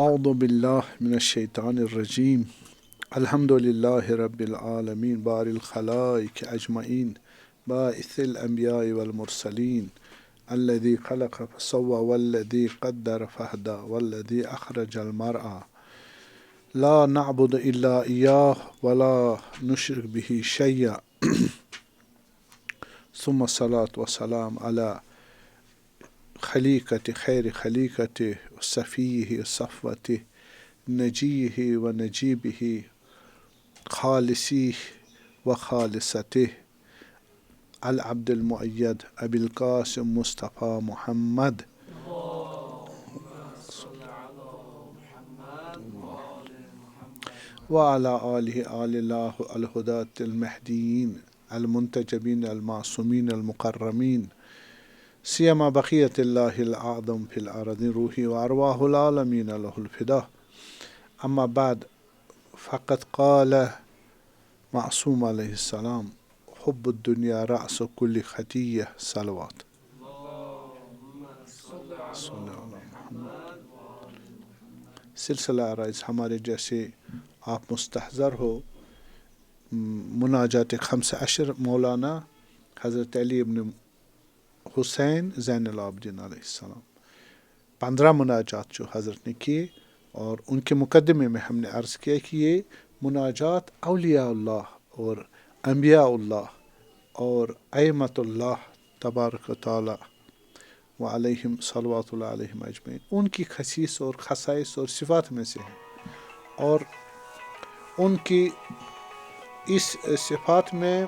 اعوذ باللہ من الشیطان الرجیم الحمد للہ رب العالمین بار الخلائق اجمعین باعث الانبیاء والمرسلین الذي خلق فسوى والذي قدر فهدى والذي اخرج المرعى لا نعبد الا اياه ولا نشرك به شيئا ثم الصلاة والسلام على خلیقت خیر خلیقت صفیہ صفوت نجیہ و نجیبہ خالصی و خالصتہ العبد المؤید ابی القاسم مصطفیٰ محمد وعلى آلہ آل اللہ الہداة المہدیین المنتجبین المعصومین المقرمین سیما بقیت اللہ العظم فی الارض روحی و ارواح العالمین له الفدا اما بعد فقد قال معصوم علیہ السلام حب الدنیا رأس کل خطیہ صلوات سلسلہ عرائض ہمارے جیسے آپ مستحضر ہو مناجات خمس عشر مولانا حضرت علی ابن حسین زین العابدین علیہ السلام 15 مناجات جو حضرت نے کیے، اور ان کے مقدمے میں ہم نے عرض کیا کہ یہ مناجات اولیاء اللہ اور انبیاء اللہ اور ائمۃ اللہ تبارک و تعالی و علیہم صلوات اللہ علیہم اجمعین ان کی خصیص اور خصائص اور صفات میں سے ہیں، اور ان کی اس صفات میں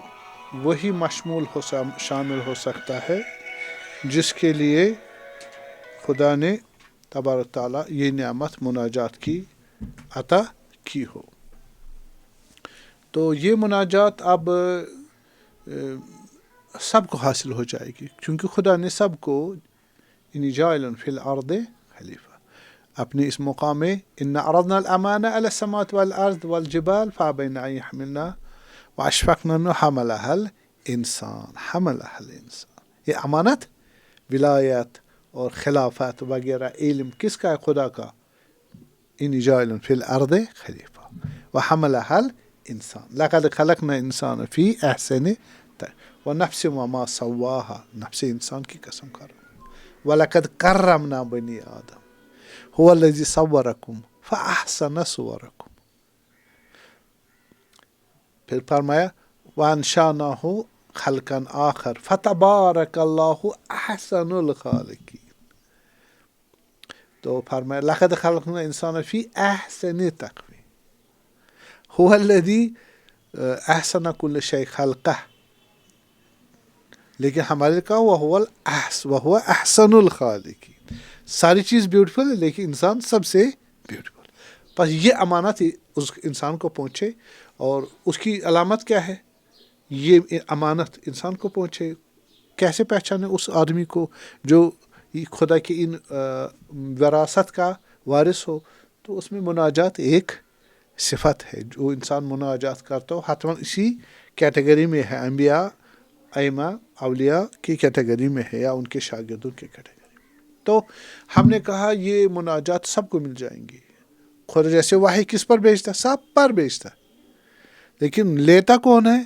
وہی مشمول شامل ہو سکتا ہے جس کے لیے خدا نے تبارک تعالیٰ یہ نعمت مناجات کی عطا کی ہو۔ تو یہ مناجات اب سب کو حاصل ہو جائے گی، کیونکہ خدا نے سب کو انی جاعل فی الارض خلیفہ اپنے اس مقام میں ان عرضنا الامانہ علی السماوات والارض والجبال فابین ان یحملنها واشفقن منها حملها الانسان یہ امانت ولایت اور خلافت وغیرہ علم کس کا ہے؟ خدا کا۔ انی جاعل فی الارض خلیفہ وحملها الانسان لقد خلقنا الانسان فی احسن ونفس وما سواها نفس انسان کی قسم کر رہا ہوں ولقد کرمنا بنی آدم هو الذی صورکم فاحسن صورکم، پھر فرمایا وانشأناه خلقا آخر فتبارک اللہ احسن الخالقین، تو فرمایا لقد خلقنا الانسان فی احسن تقویم هو الذی احسن کل شیء خلقہ، لیکن ہمارے کہا وہو احسن الخالقین، ساری چیز بیوٹیفل ہے لیکن انسان سب سے بیوٹیفل۔ بس یہ امانت اس انسان کو پہنچے، اور اس کی علامت کیا ہے؟ یہ امانت انسان کو پہنچے۔ کیسے پہچانے اس آدمی کو جو خدا کی ان وراثت کا وارث ہو؟ تو اس میں مناجات ایک صفت ہے، جو انسان مناجات کرتا ہو حتماً اسی کیٹیگری میں ہے، انبیاء ائمہ اولیاء کی کیٹیگری میں ہے، یا ان کے شاگردوں کی کیٹیگری میں۔ تو ہم نے کہا یہ مناجات سب کو مل جائیں گی۔ خدا جیسے وحی کس پر بھیجتا ہے؟ سب پر بھیجتا ہے، لیکن لیتا کون ہے؟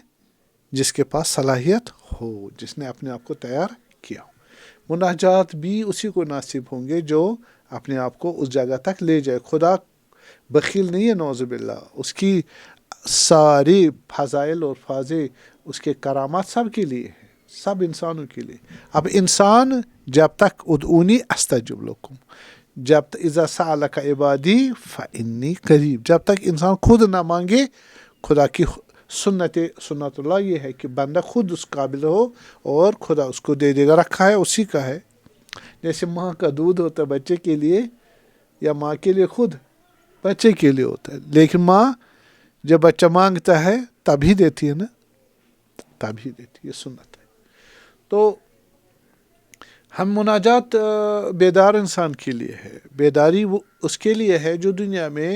جس کے پاس صلاحیت ہو، جس نے اپنے آپ کو تیار کیا ہو۔ مناجات بھی اسی کو ناصب ہوں گے جو اپنے آپ کو اس جگہ تک لے جائے۔ خدا بخیل نہیں ہے نعوذ باللہ، اس کی ساری فضائل اور فاضل اس کے کرامات سب کے لیے ہیں، سب انسانوں کے لیے۔ اب انسان جب تک ادعونی استجب لکم، جب اذا سألک عبادی فانی قریب، جب تک انسان خود نہ مانگے، خدا کی سنت اللہ یہ ہے کہ بندہ خود اس قابل ہو اور خدا اس کو دے دے گا، رکھا ہے اسی کا ہے۔ جیسے ماں کا دودھ ہوتا ہے بچے کے لیے، یا ماں کے لیے خود بچے کے لیے ہوتا ہے، لیکن ماں جب بچہ مانگتا ہے تبھی دیتی ہے نا، تبھی دیتی ہے، سنت ہے۔ تو ہم مناجات بیدار انسان کے لیے ہے، بیداری وہ اس کے لیے ہے جو دنیا میں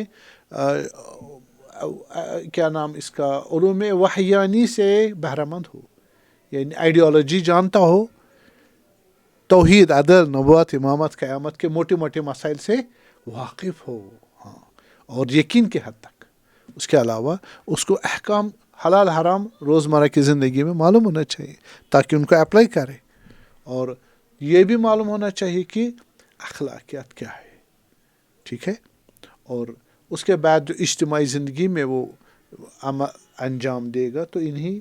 کیا نام اس کا، علوم وحیانی سے بہرہ مند ہو، یعنی آئیڈیالوجی جانتا ہو، توحید، عدل، نبوت، امامت، قیامت کے موٹے موٹے مسائل سے واقف ہو، ہاں، اور یقین کے حد تک. اس کے علاوہ اس کو احکام حلال حرام روزمرہ کی زندگی میں معلوم ہونا چاہیے تاکہ ان کو اپلائی کرے. اور یہ بھی معلوم ہونا چاہیے کہ اخلاقیات کیا ہے. ٹھیک ہے. اور اس کے بعد جو اجتماعی زندگی میں وہ انجام دے گا تو انہی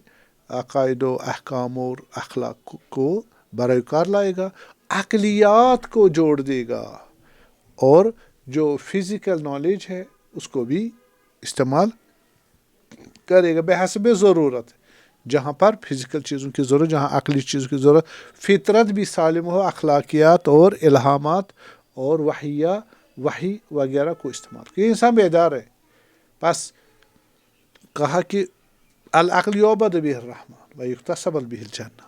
عقائد و احکام اور اخلاق کو برائے کار لائے گا، عقلیات کو جوڑ دے گا، اور جو فزیکل نالج ہے اس کو بھی استعمال کرے گا بحسب ضرورت. جہاں پر فزیکل چیزوں کی ضرورت، جہاں عقلی چیزوں کی ضرورت، فطرت بھی سالم ہو، اخلاقیات اور الہامات اور وحی وغیرہ کو استعمال. یہ انسان بیدار ہے. بس کہا کہ العقل یعبد بہ الرحمن ویکتسب بہ الجنہ.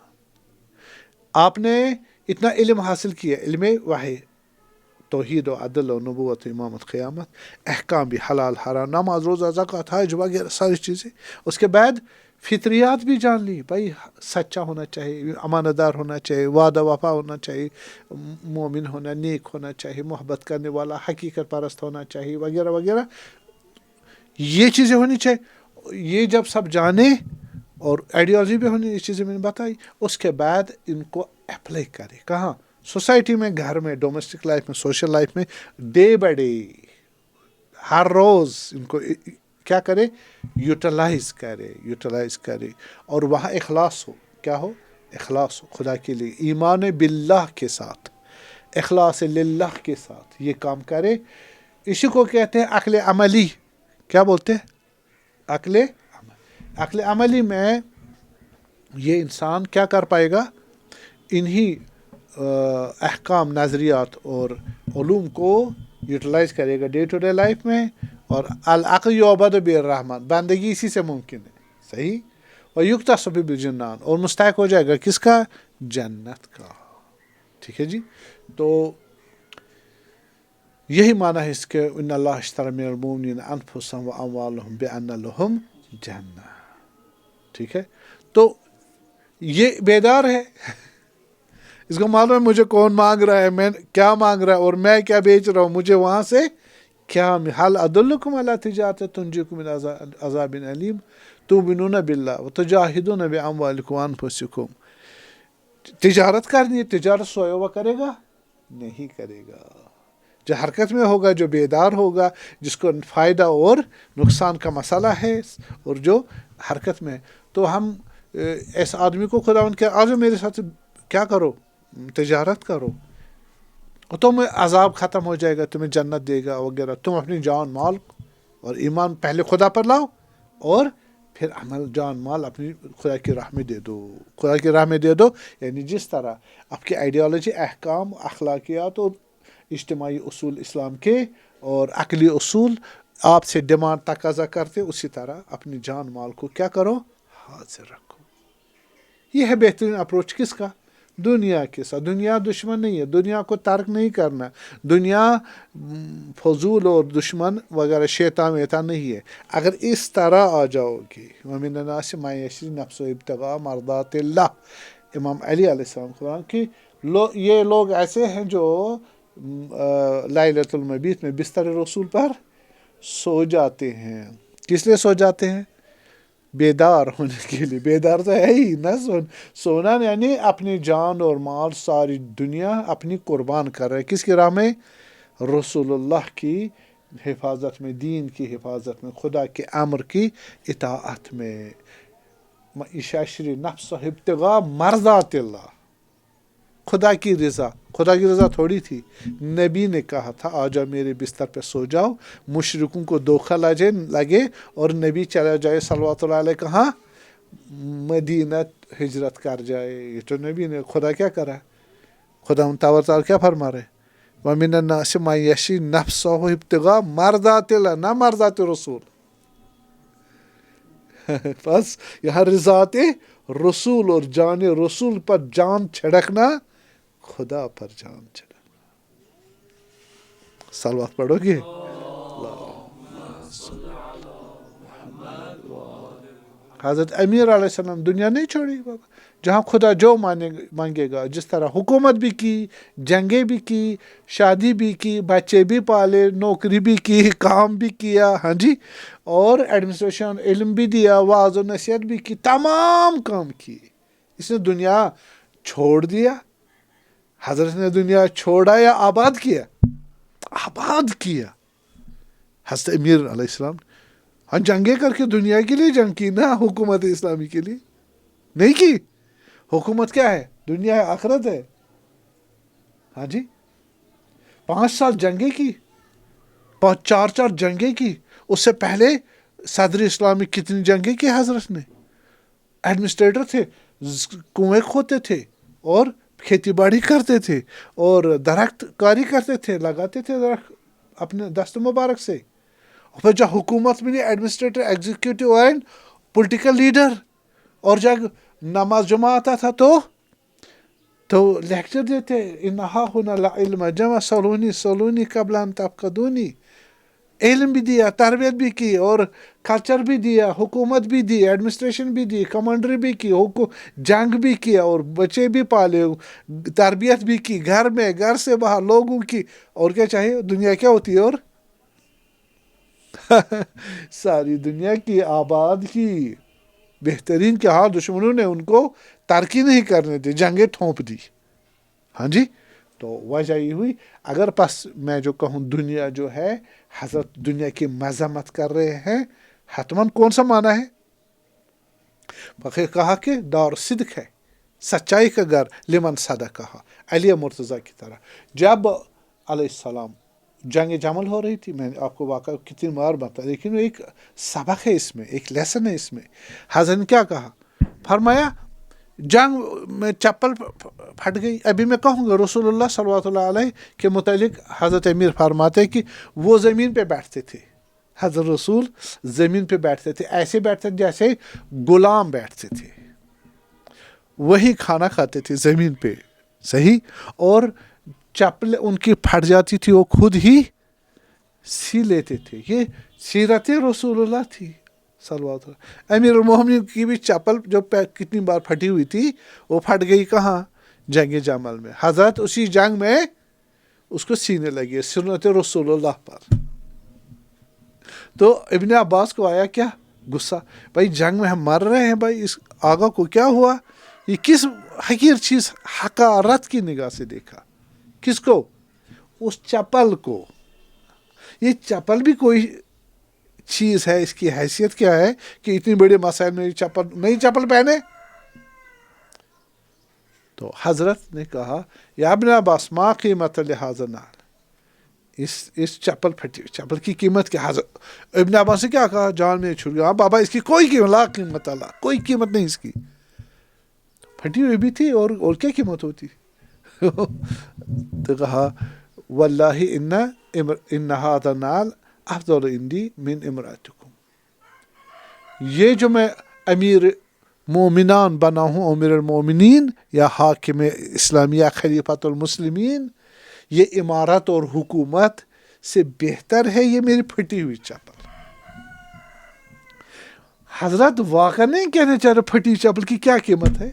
آپ نے اتنا علم حاصل کیا، علم وحی، توحید و عدل و نبوت و امامت قیامت، احکام بھی حلال حرام، نماز روزہ زکوٰۃ حج وغیرہ ساری چیزیں. اس کے بعد فطریات بھی جان لی، بھائی سچا ہونا چاہیے، امانت دار ہونا چاہیے، وعدہ وفا ہونا چاہیے، مومن ہونا، نیک ہونا چاہیے، محبت کرنے والا، حقیقت پرست ہونا چاہیے وغیرہ وغیرہ. یہ چیزیں ہونی چاہیے. یہ جب سب جانے اور آئیڈیالوجی بھی ہونی، یہ چیزیں میں نے بتائی. اس کے بعد ان کو اپلائی کرے. کہاں؟ سوسائٹی میں، گھر میں، ڈومیسٹک لائف میں، سوشل لائف میں، ڈے بائی ڈے، ہر روز ان کو کیا کرے؟ یوٹیلائز کرے. اور وہاں اخلاص ہو. کیا ہو؟ اخلاص ہو خدا کے لیے، ایمان باللہ کے ساتھ، اخلاص للہ کے ساتھ یہ کام کرے. اسی کو کہتے ہیں عقل عملی. کیا بولتے ہیں؟ عقل عملی میں یہ انسان کیا کر پائے گا؟ انہی احکام، نظریات اور علوم کو یوٹیلائز کرے گا ڈے ٹو ڈے لائف میں. اور العقل یعبد بہ الرحمن، بندگی اسی سے ممکن ہے. صحیح. ویکتسب بالجنان، اور مستحق ہو جائے گا کس کا؟ جنت کا. ٹھیک ہے جی. تو یہی معنی ہے اس کے ان اللہ اشتری من المؤمنین انفسهم واموالهم بان لهم جنہ. ٹھیک ہے. تو یہ بیدار ہے. اس کو معلوم ہے مجھے کون مانگ رہا ہے، میں کیا مانگ رہا ہے، اور میں کیا بیچ رہا ہوں، مجھے وہاں سے کیا. حل ادلکم علی تجارۃ تنجیکم من عذاب علیم تؤمنون باللہ وتجاہدون باموالکم وانفسکم. تجارت کرنی ہے، تجارت سویا ہوا کرے گا؟ نہیں کرے گا. جو حرکت میں ہوگا، جو بیدار ہوگا، جس کو فائدہ اور نقصان کا مسئلہ ہے، اور جو حرکت میں. تو ہم ایسے آدمی کو خداوند کہ آجو میرے ساتھ کیا کرو، تجارت کرو، تم عذاب ختم ہو جائے گا، تمہیں جنت دے گا وغیرہ. تم اپنی جان مال اور ایمان پہلے خدا پر لاؤ، اور پھر عمل جان مال اپنی خدا کی راہ میں دے دو. خدا کی راہ میں دے دو یعنی جس طرح آپ کی آئیڈیالوجی، احکام، اخلاقیات اور اجتماعی اصول اسلام کے اور عقلی اصول آپ سے ڈیمانڈ تقاضا کرتے، اسی طرح اپنی جان مال کو کیا کرو؟ حاضر رکھو. یہ ہے بہترین اپروچ کس کا؟ دنیا کے ساتھ. دنیا دشمن نہیں ہے، دنیا کو ترک نہیں کرنا. دنیا فضول اور دشمن وغیرہ شیطان ویطان نہیں ہے. اگر اس طرح آ جاؤ گے، وَمِنَ النَّاسِ مَن يَشْرِي نَفْسَهُ ابْتِغَاءَ مَرْضَاتِ اللَّهِ، امام علی علیہ السلام قرآن کہ یہ لوگ ایسے ہیں جو لیلۃ المبیت میں بستر رسول پر سو جاتے ہیں. کس لیے سو جاتے ہیں؟ بیدار ہونے کے لیے. بیدار تو ہے ہی نہ. سونا یعنی اپنی جان اور مال، ساری دنیا اپنی قربان کر رہے. کس کی راہ میں؟ رسول اللہ کی حفاظت میں، دین کی حفاظت میں، خدا کے امر کی اطاعت میں. یشری نفسہ ابتغاء مرضات اللہ، خدا کی رضا. خدا کی رضا تھوڑی تھی. نبی نے کہا تھا آ جاؤ میرے بستر پہ سو جاؤ. مشرکوں کو دھوکہ لگے اور نبی چلا جائے صلوات اللہ علیہ کہاں؟ مدینہ ہجرت کر جائے. یہ تو نبی نے. خدا کیا کرا؟ خدا تعالیٰ کیا فرما رہے؟ وَمِنَ النَّاسِ مَن يَشْرِي نَفْسَهُ ابْتِغَاءَ مَرْضَاتِ اللَّهِ، نہ مرضات رسول. بس یہاں رضات رسول اور جان رسول پر جان چھڑکنا، خدا پر جان چھڑکنا. صلوات پڑھو گے؟ حضرت امیر علیہ السلام دنیا نہیں چھوڑی بابا. جہاں خدا جو مانگے گا، جس طرح حکومت بھی کی، جنگیں بھی کی، شادی بھی کی، بچے بھی پالے، نوکری بھی کی، کام بھی کیا، ہاں جی، اور ایڈمنسٹریشن، علم بھی دیا، واعظ و نصیحت بھی کی، تمام کام کیے. اس نے دنیا چھوڑ دیا. حضرت نے دنیا چھوڑا یا آباد کیا؟ آباد کیا. حضرت امیر علیہ السلام ہاں جنگیں کر کے دنیا کے لیے جنگ کی نا، حکومت اسلامی کے لیے نہیں کی. حکومت کیا ہے؟ دنیا ہے، آخرت ہے. ہاں جی، 5 سال جنگیں کی، 4 جنگیں کی. اس سے پہلے صدر اسلامی کتنی جنگیں کی حضرت نے. ایڈمنسٹریٹر تھے، کنویں کھودتے تھے اور کھیتی باڑی کرتے تھے اور درخت کاری کرتے تھے، لگاتے تھے درخت اپنے دست مبارک سے. اور پھر جب حکومت میں نہیں، administrator, executive and political leader. اور جب نماز جمعہ آتا تھا تو لیکچر دیتے، انہا ہونا لعلم جمع سلونی قبل ان تفقدونی. علم بھی دیا، تربیت بھی کی، اور کلچر بھی دیا، حکومت بھی دی، ایڈمنسٹریشن بھی دی، کمانڈری بھی کی، جنگ بھی کیا، اور بچے بھی پالے، تربیت بھی کی، گھر میں، گھر سے باہر لوگوں کی. اور کیا چاہیے؟ دنیا کیا ہوتی ہے؟ اور ساری دنیا کی آباد کی. بہترین کہ ہاں دشمنوں نے ان کو ترقی نہیں کرنے دی، جنگیں ٹھونپ دی. ہاں جی، تو وجہ یہ ہوئی. اگر پس میں جو کہوں دنیا جو ہے، حضرت دنیا کی مذمت کر رہے ہیں، حتماً کون سا معنی ہے؟ بقیہ کہا کہ دار صدق ہے، سچائی کا گھر، لمن صدق کہا، علی مرتضیٰ کی طرح. جب علیہ السلام جنگ جمل ہو رہی تھی، میں نے آپ کو واقعہ کتنی بار بتایا، لیکن ایک سبق ہے اس میں، ایک لیسن ہے اس میں. حضرت نے کیا کہا؟ فرمایا جنگ میں چپل پھٹ گئی. ابھی میں کہوں گا رسول اللہ صلی اللہ علیہ کے متعلق حضرت امیر فرماتے کہ وہ زمین پہ بیٹھتے تھے. حضرت رسول زمین پہ بیٹھتے تھے، ایسے بیٹھتے تھے جیسے غلام بیٹھتے تھے. وہی کھانا کھاتے تھے زمین پہ، صحیح. اور چپل ان کی پھٹ جاتی تھی، وہ خود ہی سی لیتے تھے. یہ سیرت رسول اللہ تھی صلی اللہ علیہ وسلم. امیر المومنین کی بھی چپل جو کتنی بار پھٹی ہوئی تھی، وہ پھٹ گئی کہاں؟ جنگ جمل میں. حضرت اسی جنگ میں اس کو سینے لگے، سنت رسول اللہ پر. تو ابن عباس کو آیا کیا غصہ، بھائی جنگ میں ہم مر رہے ہیں، بھائی اس آقا کو کیا ہوا؟ یہ کس حقیر چیز، حقارت کی نگاہ سے دیکھا. کس کو؟ اس چپل کو. یہ چپل بھی کوئی چیز ہے، اس کی حیثیت کیا ہے کہ اتنی بڑے مسائل میں چپل، نئی چپل پہنے. تو حضرت نے کہا یا ابن عباس ما قیمت لہذا نعل، اس چپل پھٹی چپل کی قیمت کیا؟ حضرت ابن عباس نے کیا کہا؟ جان میں چھوٹ گیا، بابا اس کی کوئی قیمت، لا قیمت اللہ، کوئی قیمت نہیں اس کی. پھٹی ہوئی بھی تھی اور کیا قیمت ہوتی. تو کہا واللہ ان ھذا النعل افضل عندی من امرأتکم. یہ جو میں امیر مومنان بنا ہوں، امیر المومنین یا حاکم اسلامیہ خلیفۃ المسلمین، یہ امارت اور حکومت سے بہتر ہے یہ میری پھٹی ہوئی چپل. حضرت واقعہ نہیں کہنا چاہ رہے پھٹی چپل کی کیا قیمت ہے.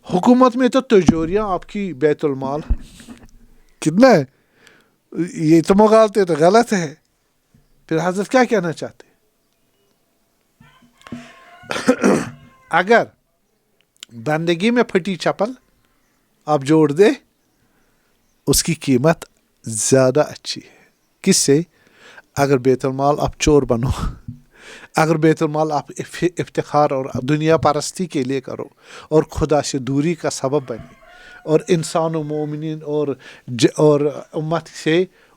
حکومت میں تو تجوریاں آپ کی بیت المال کتنا ہے، یہ تو مغالطے تو غلط ہے. پھر حضرت کیا کہنا چاہتے؟ اگر بندگی میں پھٹی چپل آپ جوڑ دے، اس کی قیمت زیادہ اچھی ہے. کس سے؟ اگر بیت المال آپ چور بنو، اگر بیت المال آپ افتخار اور دنیا پرستی کے لیے کرو اور خدا سے دوری کا سبب بنے، اور انسان و مومنین اور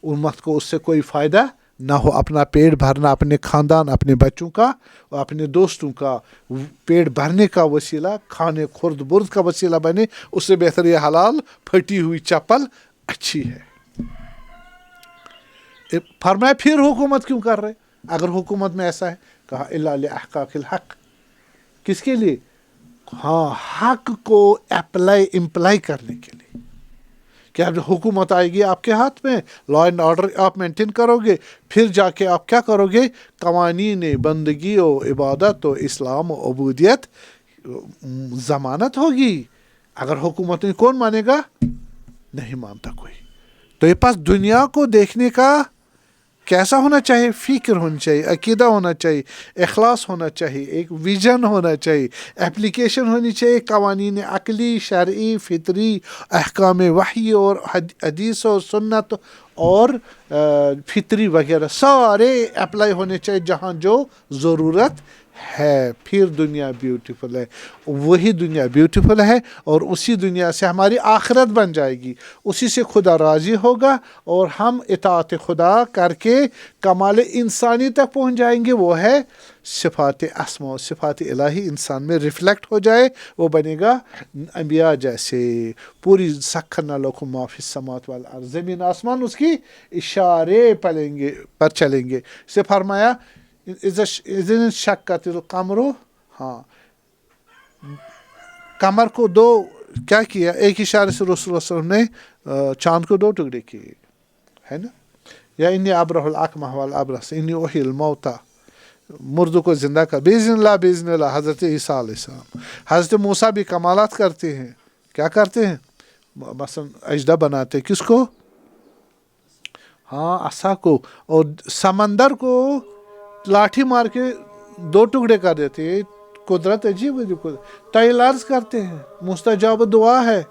امت کو اس سے کوئی فائدہ نہ ہو، اپنا پیٹ بھرنا، اپنے خاندان، اپنے بچوں کا اور اپنے دوستوں کا پیٹ بھرنے کا وسیلہ، کھانے خورد برد کا وسیلہ بنے، اس سے بہتر یہ حلال پھٹی ہوئی چپل اچھی ہے. فرمایا پھر حکومت کیوں کر رہے؟ اگر حکومت میں ایسا ہے، کہا الا لاحقاق الحق. کس کے لیے؟ ہاں، حق کو امپلائی کرنے کے لیے. کہ اب حکومت آئے گی آپ کے ہاتھ میں, لا اینڈ آرڈر آپ مینٹین کرو گے, پھر جا کے آپ کیا کرو گے, قوانین بندگی و عبادت و اسلام و عبودیت ضمانت ہوگی. اگر حکومت میں کون مانے گا؟ نہیں مانتا کوئی. تو یہ پاس دنیا کو دیکھنے کا کیسا ہونا چاہیے؟ فکر ہونی چاہیے, عقیدہ ہونا چاہیے, اخلاص ہونا چاہیے, ایک ویژن ہونا چاہیے, اپلیکیشن ہونی چاہیے قوانین عقلی, شرعی, فطری, احکام وحی اور حدیث اور سنت اور فطری وغیرہ سارے اپلائی ہونے چاہیے جہاں جو ضرورت ہے. پھر دنیا بیوٹیفل ہے. وہی دنیا بیوٹیفل ہے اور اسی دنیا سے ہماری آخرت بن جائے گی, اسی سے خدا راضی ہوگا اور ہم اطاعت خدا کر کے کمال انسانی تک پہنچ جائیں گے. وہ ہے صفات اسماء و صفات الہی انسان میں ریفلیکٹ ہو جائے, وہ بنے گا انبیاء جیسے. پوری سخرنا لکم ما فی السماوات والارض, زمین آسمان اس کی اشارے پر چلیں گے. سے فرمایا اذن شقت القمر, ہاں قمر کو دو کیا کیا, ایک اشارے سے رسول اللہ صلی اللہ علیہ وسلم نے چاند کو 2 ٹکڑے کیے, ہے نا. یا انی ابرح الاکمہ والابرص انی احیی الموتى, مردوں کو زندہ کر باذن اللہ. حضرت عیسیٰ علیہ السلام, حضرت موسیٰ بھی کمالات کرتے ہیں. کیا کرتے ہیں؟ مثلا اژدہا بناتے, کس کو؟ ہاں عصا کو, اور سمندر کو لاٹھی مار کے 2 ٹکڑے کر دیتے. قدرت عجیب عجیب طویل عرض کرتے ہیں, مستجاب دعا ہے.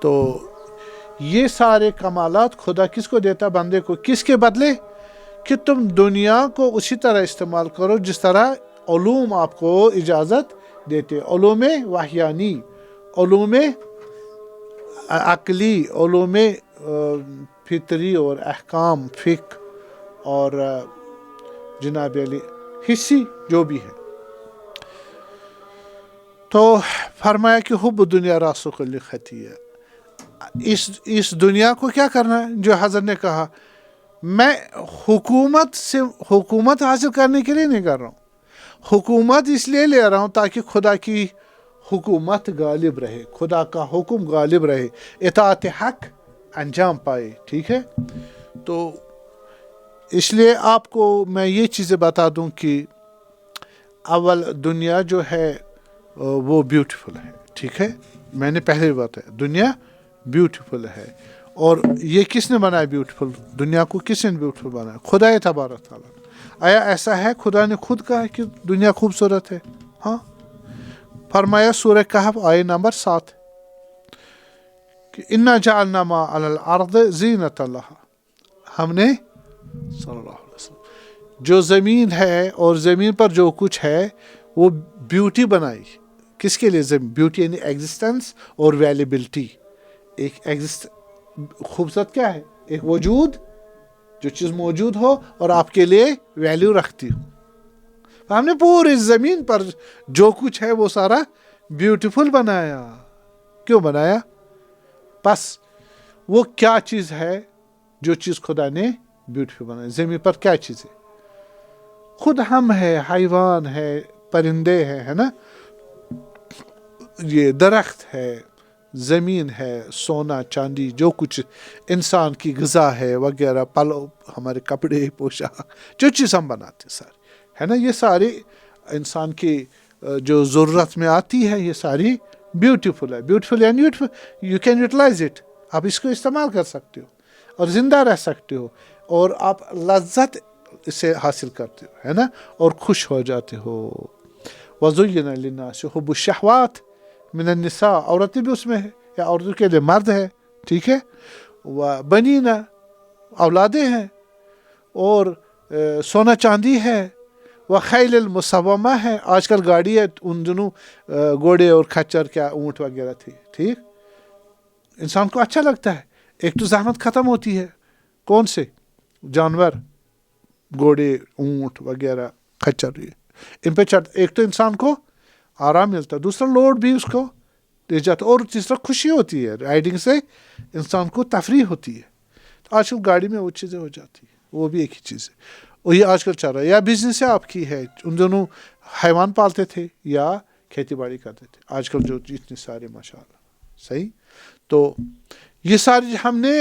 تو یہ سارے کمالات خدا کس کو دیتا؟ بندے کو. کس کے بدلے؟ کہ تم دنیا کو اسی طرح استعمال کرو جس طرح علوم آپ کو اجازت دیتے. علوم وحیانی, علوم عقلی, علوم فطری اور احکام فقہ اور جناب علی حصی جو بھی ہے. تو فرمایا کہ حب دنیا راس کل خطیہ. اس دنیا کو کیا کرنا ہے؟ جو حضرت نے کہا میں حکومت حاصل کرنے کے لیے نہیں کر رہا ہوں. حکومت اس لیے لے رہا ہوں تاکہ خدا کی حکومت غالب رہے, خدا کا حکم غالب رہے, اطاعت حق انجام پائے. ٹھیک ہے. تو اس لیے آپ کو میں یہ چیزیں بتا دوں کہ اول دنیا جو ہے وہ بیوٹیفل ہے. ٹھیک ہے, میں نے پہلے بھی بتایا دنیا بیوٹیفل ہے. اور یہ کس نے بنایا بیوٹیفل؟ دنیا کو کس نے بیوٹیفل بنایا؟ خدا تبارک تعالیٰ. آیا ایسا ہے خدا نے خود کہا کہ دنیا خوبصورت ہے؟ ہاں, فرمایا سورہ کہف آیہ نمبر 7 کہ انا جعلنا ما علی الارض زینۃ لہا, ہم نے صلی اللہ علیہ وسلم جو زمین ہے اور زمین پر جو کچھ ہے وہ بیوٹی بنائی. کس کے لیے؟ بیوٹی یعنی ایگزسٹنس اور ویلیبلٹی. ایک خوبصورت کیا ہے؟ ایک وجود, جو چیز موجود ہو اور آپ کے لیے ویلیو رکھتی ہو. ہم نے پوری زمین پر جو کچھ ہے وہ سارا بیوٹیفل بنایا. کیوں بنایا؟ بس وہ کیا چیز ہے جو چیز خدا نے بیوٹیفل بنائی؟ زمین پر کیا چیز ہے؟ خود ہم ہے, حیوان ہے, پرندے ہیں, ہے نا, یہ درخت ہے, زمین ہے, سونا چاندی, جو کچھ انسان کی غذا ہے وغیرہ, پلو, ہمارے کپڑے, پوشاک, جو چیز ہم بناتے ساری, ہے نا, یہ ساری انسان کی جو ضرورت میں آتی ہے یہ ساری بیوٹیفل ہے. بیوٹیفل یعنی یو کین یوٹیلائز اٹ, آپ اس کو استعمال کر سکتے ہو اور زندہ رہ سکتے ہو اور آپ لذت اسے حاصل کرتے ہو, ہے نا, اور خوش ہو جاتے ہو. وَزُيِّنَ لِلنَّاسِ حُبُّ الشَّهْوَاتِ من النساء, عورتیں بھی اس میں ہے, یا عورتوں کے لیے مرد ہے. ٹھیک ہے. وَبَنِينَ, اولادیں ہیں, اور سونا چاندی ہے. وَخَيْلِ الْمُسَوَّمَةِ ہے, آج کل گاڑی ہے, ان دنوں گھوڑے اور کھچر کیا اونٹ وغیرہ تھی. ٹھیک, انسان کو اچھا لگتا ہے. ایک تو زحمت ختم ہوتی ہے, کون سے جانور, گھوڑے, اونٹ وغیرہ, کھچر, ان پہ چڑھ, ایک تو انسان کو آرام ملتا ہے, دوسرا لوڈ بھی اس کو دے جاتا, اور تیسرا خوشی ہوتی ہے. رائڈنگ سے انسان کو تفریح ہوتی ہے. تو آج کل گاڑی میں وہ چیزیں ہو جاتی ہیں, وہ بھی ایک ہی چیز ہے, اور یہ آج کل چل رہا ہے. یا بزنس ہے آپ کی ہے, ان دونوں حیوان پالتے تھے یا کھیتی باڑی کرتے تھے. آج کل جو اتنے سارے ماشاء اللہ, صحیح. تو یہ ساری ہم نے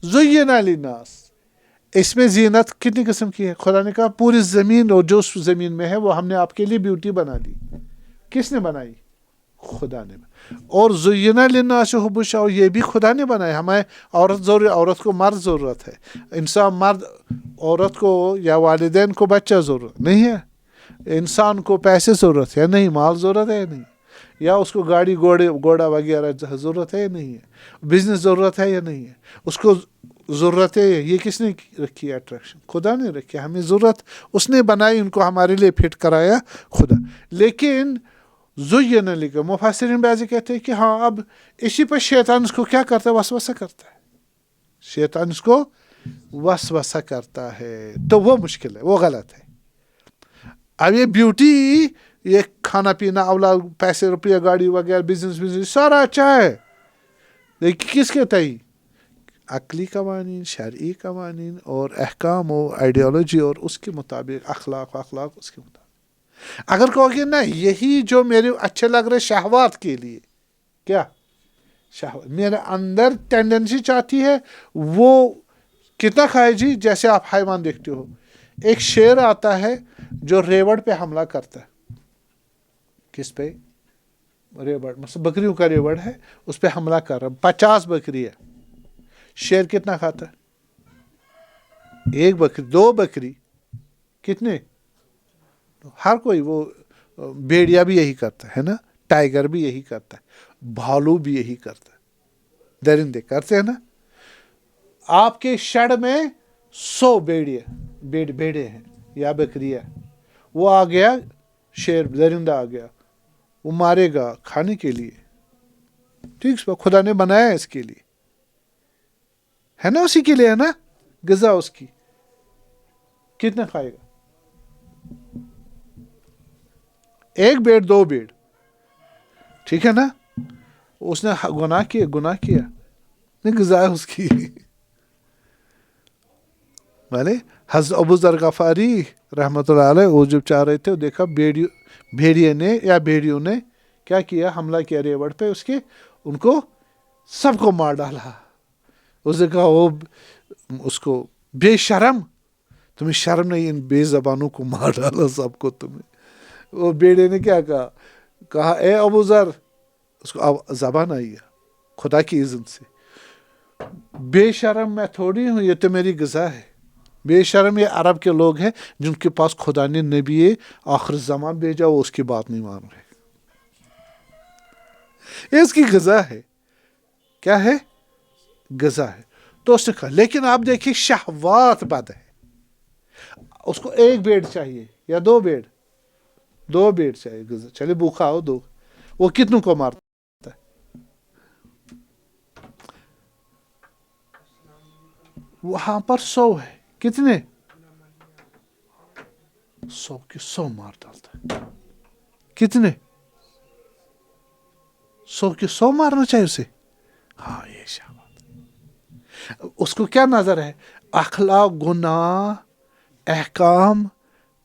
زینا للناس، اس میں زینت کتنی قسم کی ہے؟ خدا نے کہا پوری زمین اور جو اس زمین میں ہے وہ ہم نے آپ کے لیے بیوٹی بنا دی. کس نے بنائی؟ خدا نے. اور زینا للناس حب الشہوات، یہ بھی خدا نے بنایا. ہمیں عورت ضروری، عورت کو مرد ضرورت ہے. انسان مرد، عورت کو یا والدین کو بچہ ضرورت نہیں ہے. انسان کو پیسے ضرورت ہے نہیں، مال ضرورت ہے نہیں، یا اس کو گاڑی گھوڑا وغیرہ ضرورت ہے نہیں ہے، بزنس ضرورت ہے یا نہیں ہے، اس کو ضرورت ہے. یہ کس نے رکھی ہے اٹریکشن؟ خدا نے رکھی. ہمیں ضرورت اس نے بنائی، ان کو ہمارے لیے فٹ کرایا خدا. لیکن زین لکھا، مفسرین بعضی کہتے ہیں کہ ہاں اب اسی پر شیطان اس کو کیا کرتا ہے؟ وسوسہ کرتا ہے. شیطان اس کو وسوسہ کرتا ہے، تو وہ مشکل ہے، وہ غلط ہے. اب یہ بیوٹی، یہ کھانا پینا، اولاد، پیسے روپیہ، گاڑی وغیرہ، بزنس سارا اچھا ہے، لیکن کس کے تئیں؟ عقلی قوانین، شرعی قوانین اور احکام و آئیڈیالوجی اور اس کے مطابق اخلاق اس کے مطابق. اگر کہو گے نا یہی جو میرے اچھے لگ رہے شہوات کے لیے، کیا شہوات میرے اندر ٹینڈنسی چاہتی ہے وہ کتنا کھائے جی. جیسے آپ حیوان دیکھتے ہو، ایک شیر آتا ہے جو ریوڑ پہ حملہ کرتا ہے. کس پہ؟ ریوڑ. مثلا بکریوں کا ریوڑ ہے، اس پہ حملہ کر رہا. 50 بکری ہے، شیر کتنا کھاتا ہے؟ 1 بکری، 2 بکری، کتنے؟ ہر کوئی. وہ بھیڑیا بھی یہی کرتا ہے نا، ٹائیگر بھی یہی کرتا ہے، بھالو بھی یہی کرتا ہے، درندے کرتے ہیں نا. آپ کے شڑ میں 100 بیڑے ہیں یا بکریاں، وہ آ گیا شیر، درندہ آ گیا، وہ مارے گا کھانے کے لیے. ٹھیک، خدا نے بنایا اس کے لیے، ہے نا، اسی کے لیے ہے نا، غذا اس کی. کتنا کھائے گا؟ 1 بیڑ، 2 بیڑ، ٹھیک ہے نا. اس نے گناہ کیا نہیں، غذا ہے اس کی. بھلے حضرت ابو ذر غفاری رحمۃ اللہ علیہ، وہ جب چاہ رہے تھے، دیکھا بھیڑیوں نے کیا کیا؟ حملہ کیا ریوڑ پہ اس کے، ان کو سب کو مار ڈالا. اس نے کہا وہ اس کو، بے شرم، تمہیں شرم نہیں، ان بے زبانوں کو مار ڈالا سب کو تمہیں. وہ بیڑے نے کیا کہا اے ابو ذر، اس کو زبان آئی ہے خدا کی اذن سے، بے شرم میں تھوڑی ہوں، یہ تو میری غذا ہے. بے شرم یہ عرب کے لوگ ہیں جن کے پاس خدا نے نبی آخر زمان بھیجا، وہ اس کی بات نہیں مان رہے. یہ اس کی غذا ہے. کیا ہے؟ غذا ہے. تو اس نے کہا، لیکن آپ دیکھیے شہوات بد ہے. اس کو 1 بیڑ چاہیے یا 2 بیڑ؟ 2 بیڑ چاہیے غذا. چلے بھوکا ہو 2، وہ کتنوں کو مارتا ہے؟ وہاں پر 100 ہے، کتنے؟ 100 کے 100 مار ڈالتا ہے. کتنے؟ 100 کے 100 مارنا چاہیے اسے. ہاں، یہ شہوات. اس کو کیا نظر ہے؟ اخلاق، گناہ، احکام،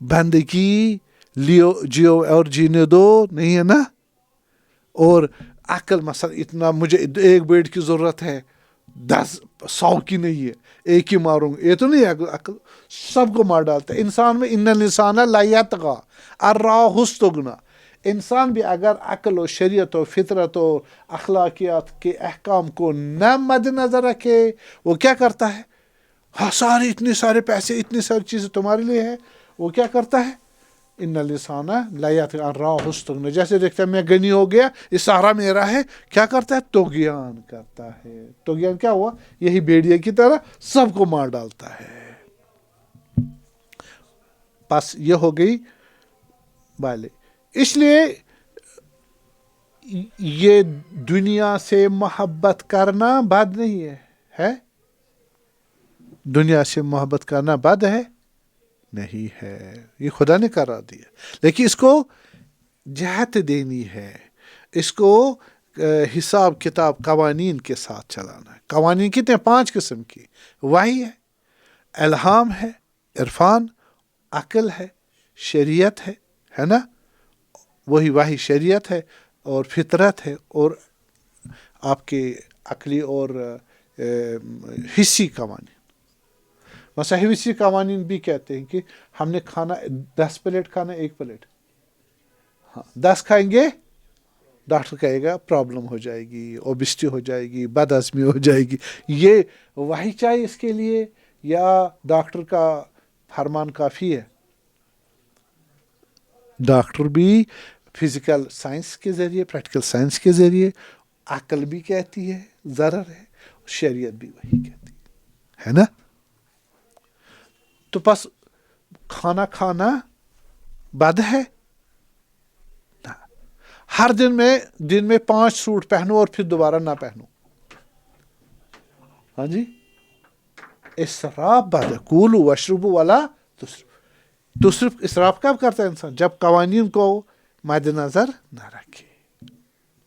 بندگی، جیو اور جینے دو، نہیں ہے نا. اور عقل، مثلا اتنا مجھے 1 بیڑ کی ضرورت ہے، 100 کی نہیں ہے، 1 ہی ماروں گا، یہ تو نہیں ہے. عقل سب کو مار ڈالتا ہے. انسان میں ان الانسان لیطغی ان رآہ استغنی. انسان بھی اگر عقل و شریعت و فطرت و اخلاقیات کے احکام کو نہ مد نظر رکھے، وہ کیا کرتا ہے؟ ہاں، اتنے سارے پیسے، اتنی ساری چیزیں تمہارے لیے ہے، وہ کیا کرتا ہے؟ ان الانسان لیطغی ان رآہ استغنی. جیسے دیکھتا ہے میں غنی ہو گیا، یہ سارا میرا ہے، کیا کرتا ہے؟ طغیان کرتا ہے. طغیان کیا ہوا؟ یہی بیڑیے کی طرح سب کو مار ڈالتا ہے. بس یہ ہو گئی بالے. اس لیے یہ دنیا سے محبت کرنا بد نہیں ہے. دنیا سے محبت کرنا بد ہے نہیں ہے، یہ خدا نے قرار دیا. لیکن اس کو جہت دینی ہے، اس کو حساب کتاب قوانین کے ساتھ چلانا ہے. قوانین کتنے؟ 5 قسم کی. وحی ہے، الہام ہے، عرفان، عقل ہے، شریعت ہے نا، وہی وحی شریعت ہے، اور فطرت ہے، اور آپ کے عقلی اور حصی قوانین. مثلا حصی قوانین بھی کہتے ہیں کہ ہم نے کھانا 10 پلیٹ کھانا 1 پلیٹ. ہاں 10 کھائیں گے ڈاکٹر کہے گا پرابلم ہو جائے گی, اوبیسٹی ہو جائے گی, بد ہضمی ہو جائے گی. یہ وہی چاہیے اس کے لیے یا ڈاکٹر کا فرمان کافی ہے؟ ڈاکٹر بھی فزیکل سائنس کے ذریعے, پریکٹیکل سائنس کے ذریعے, عقل بھی کہتی ہے ضرر ہے, شریعت بھی وہی کہتی ہے نا. تو بس کھانا کھانا بد ہے؟ ہر دن میں 5 سوٹ پہنو اور پھر دوبارہ نہ پہنو. ہاں جی, اسراف بد ہے. کولو واشربو ولا تسرفو. تو صرف اسراف کب کرتا ہے انسان؟ جب قوانین کو مد نظر نہ رکھے,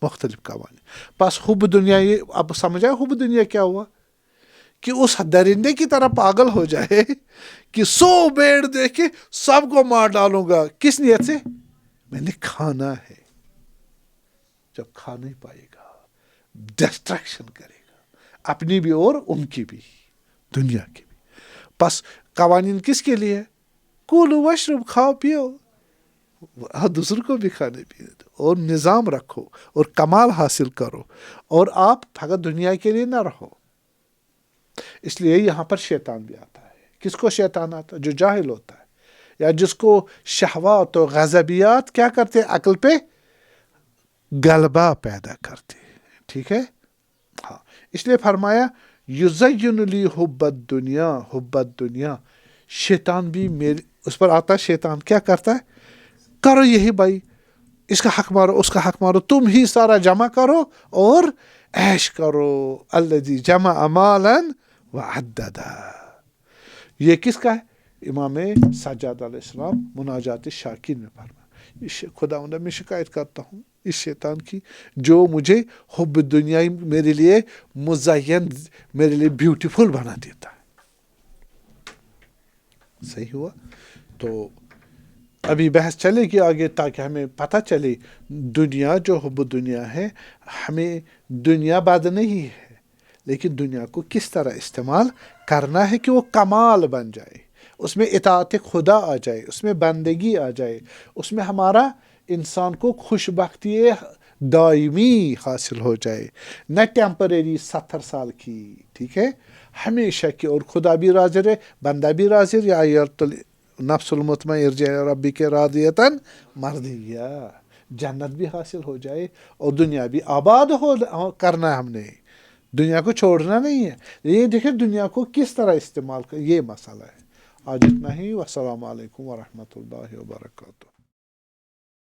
مختلف قوانین. بس حب دنیا, یہ اب سمجھا حب دنیا کیا ہوا؟ کہ اس درندے کی طرح پاگل ہو جائے کہ 100 بھیڑ دیکھ کے سب کو مار ڈالوں گا. کس نیت سے؟ میں نے کھانا ہے. جب کھا نہیں پائے گا ڈسٹریکشن کرے گا, اپنی بھی اور ان کی بھی, دنیا کی بھی. بس قوانین کس کے لیے؟ کولو واشرب, کھاؤ پیو, دوسروں کو بھی کھانے پینے دو, اور نظام رکھو اور کمال حاصل کرو, اور آپ فقط دنیا کے لیے نہ رہو. اس لیے یہاں پر شیطان بھی آتا ہے. کس کو شیطان آتا ہے؟ جو جاہل ہوتا ہے, یا جس کو شہوات و غضبیات کیا کرتے ہیں, عقل پہ غلبہ پیدا کرتے ہیں. ٹھیک ہے, ہاں. اس لیے فرمایا یزین لی حب الدنیا, حب الدنیا. شیطان بھی اس پر آتا ہے. شیطان کیا کرتا ہے؟ کرو یہی بھائی, اس کا حق مارو, اس کا حق مارو, تم ہی سارا جمع کرو اور عیش کرو. الذی جمع مالا وعددا. یہ کس کا ہے؟ امام سجاد علیہ السلام مناجات شاکر میں فرمایا, خداوند میں شکایت کرتا ہوں اس شیطان کی جو مجھے حب دنیا میرے لیے مزین, میرے لیے بیوٹیفل بنا دیتا ہے. صحیح ہوا. تو ابھی بحث چلے گی آگے تاکہ ہمیں پتہ چلے دنیا جو حب دنیا ہے, ہمیں دنیا بد نہیں ہے, لیکن دنیا کو کس طرح استعمال کرنا ہے کہ وہ کمال بن جائے, اس میں اطاعت خدا آ جائے, اس میں بندگی آ جائے, اس میں ہمارا انسان کو خوش بختی دائمی حاصل ہو جائے, نہ ٹیمپریری 70 سال کی. ٹھیک ہے, ہمیشہ کی. اور خدا بھی راضی ہے, بندہ بھی راضی ہے. یا ایت نفس المطمئنہ ارجعی الی ربک راضیۃ مرضیہ. جنت بھی حاصل ہو جائے اور دنیا بھی آباد کرنا ہے. ہم نے دنیا کو چھوڑنا نہیں ہے. یہ دیکھیں دنیا کو کس طرح استعمال کر, یہ مسئلہ ہے. آج اتنا ہی. والسلام علیکم ورحمۃ اللہ وبرکاتہ.